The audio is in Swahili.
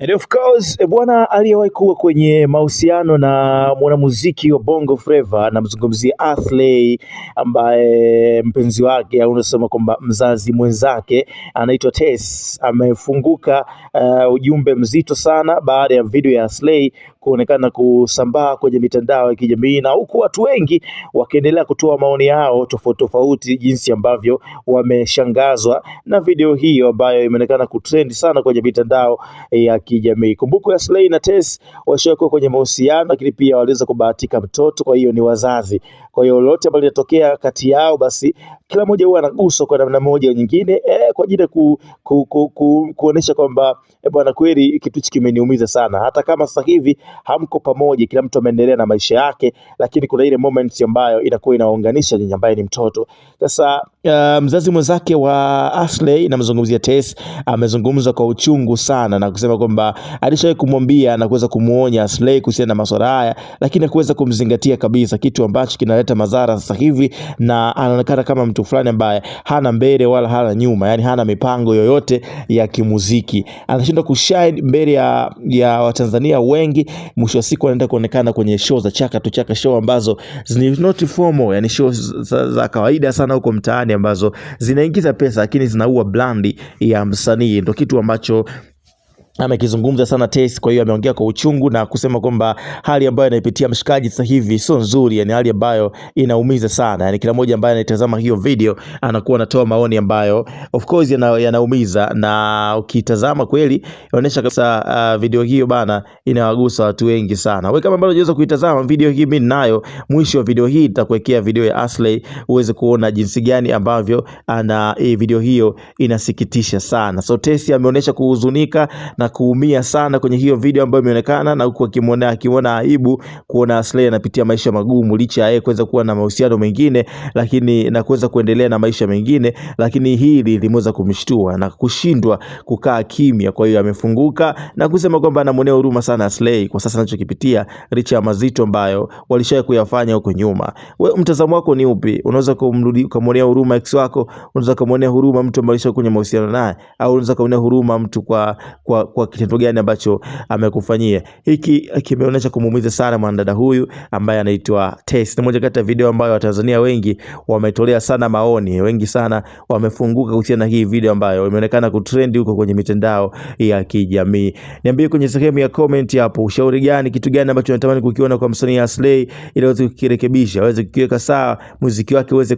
And of course, bwana aliyewahi kuwa kwenye mahusiano na mwanamuziki wa Bongo Flava, namzungumzia Aslay, ambaye mpenzi wake au unasema kwamba mzazi mwenzake anaitwa Tess amefunguka ujumbe mzito sana baada ya video ya Aslay kuonekana kusambaa kwenye mitandao ya kijamii, na huku watu wengi wakiendelea kutoa maoni yao tofauti tofauti, jinsi ambavyo wameshangazwa na video hiyo ambayo imeonekana kutrend sana kwenye mitandao ya kijamii. Kumbuko Aslay na Tess washakuwa kwenye mahusiano, lakini pia waliweza kubahatika mtoto, kwa hiyo ni wazazi. Kwa hiyo lolote ambalo linatokea kati yao, basi kila mmoja huwa anaguswa kwa namna moja au nyingine, kwa ajili ya kuonesha kwamba bwana, kweli kitu hiki kimeniumiza sana. Hata kama sasa hivi hamko pamoja, kila mtu ameendelea na maisha yake, lakini kuna ile moment ambayo inakuwa inaunganisha nyinyi, ambaye ni mtoto. Sasa mzazi mwenzake wa Aslay, namzungumzia Tess, amezungumza kwa uchungu sana na kusema kwamba alishawahi kumwambia na kuweza kumuonya Aslay kuhusiana na masuala haya, lakini hakuweza kumzingatia kabisa, kitu ambacho kinaleta madhara sasa hivi, na anaonekana kama mtu fulani ambaye hana mbele wala hana nyuma, yani hana mipango yoyote ya kimuziki. Anashindwa kushine mbele ya Watanzania wengi. Mwisho wa siku anaenda kuonekana kwenye show za chaka tu chaka, show ambazo ni not formal, yani show za kawaida sana huko mtaani ambazo zinaingiza pesa lakini zinaua brand ya msanii. Ndio kitu ambacho amekizungumza sana Tess. Kwa hiyo ameongea kwa uchungu na kusema kwamba hali ambayo anaipitia mshikaji sasa hivi sio nzuri, yani hali ambayo inaumiza sana. Yani kila mmoja ambaye anatazama hiyo video anakuwa anatoa maoni ambayo of course yanaumiza, na ukitazama kweli inaonyesha kabisa video hiyo bana inawagusa watu wengi sana. Wewe kama bado hujaweza kuitazama video hii, mimi ninayo mwisho wa video hii nitakuwekea video ya Aslay uweze kuona jinsi gani ambavyo video hiyo inasikitisha sana. So Tess ameonyesha kuhuzunika na kuumia sana kwenye hiyo video ambayo imeonekana, na huko akimwona aibu kuona Aslay anapitia maisha magumu licha yeye kuweza kuwa na mahusiano mengine, lakini na kuweza kuendelea na maisha mengine, lakini hili limeweza kumshtua na kushindwa kukaa kimya. Kwa hiyo amefunguka na kusema kwamba anamuonea huruma sana Aslay kwa sasa anachokipitia, licha ya mazito ambayo walishawahi kuyafanya huko nyuma. Wewe mtazamo wako ni upi? Unaweza kumuonea huruma ex wako? Unaweza kumuonea huruma mtu ambaye alishakuwa kwenye mahusiano naye? Au unaweza kumuonea huruma mtu kwa kitendo gani ambacho amekufanyia? Hiki kimeonyesha kumuumiza sana mwanadada huyu ambaye anaitwa Tess. Ni moja kati ya video ambayo Watanzania wengi wametolea sana maoni, wengi sana wamefunguka kuhusiana na hii video ambayo imeonekana kutrend huko kwenye mitandao ya kijamii. Niambie kwenye sehemu ya comment hapo, ushauri gani, kitu gani ambacho unatamani kukiona kwa msanii Aslay ili aweze kukirekebisha, aweze kukiweka sawa, muziki wake uweze